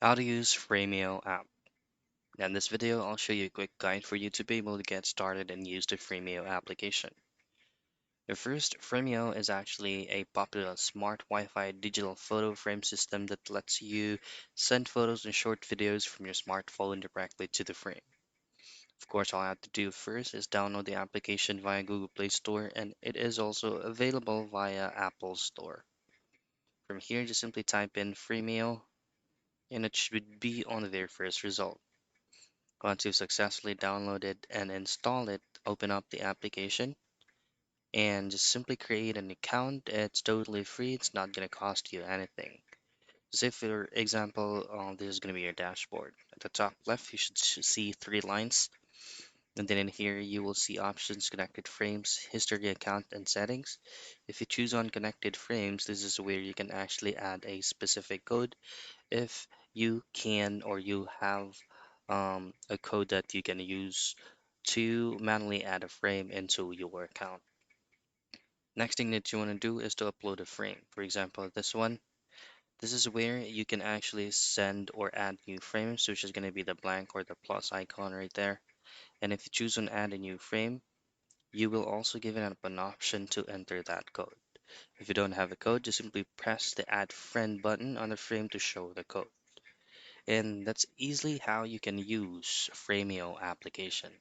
How to use Frameo app. Now in this video, I'll show you a quick guide for you to be able to get started and use the Frameo application. The first, Frameo is actually a popular smart Wi-Fi digital photo frame system that lets you send photos and short videos from your smartphone directly to the frame. Of course, all I have to do first is download the application via Google Play Store, and it is also available via Apple Store. From here, just simply type in Frameo, and it should be on the very first result. Once you've successfully downloaded and installed it, open up the application and just simply create an account. It's totally free. It's not going to cost you anything. Say, for example, this is going to be your dashboard. At the top left, you should see three lines. And then in here, you will see options, connected frames, history, account, and settings. If you choose on connected frames, this is where you can actually add a specific code if you can or you have a code that you can use to manually add a frame into your account. Next thing that you want to do is to upload a frame. For example, this one, this is where you can actually send or add new frames, which is going to be the blank or the plus icon right there. And if you choose on add a new frame, you will also give it up an option to enter that code. If you don't have a code, just simply press the add friend button on the frame to show the code. And that's easily how you can use Frameo application.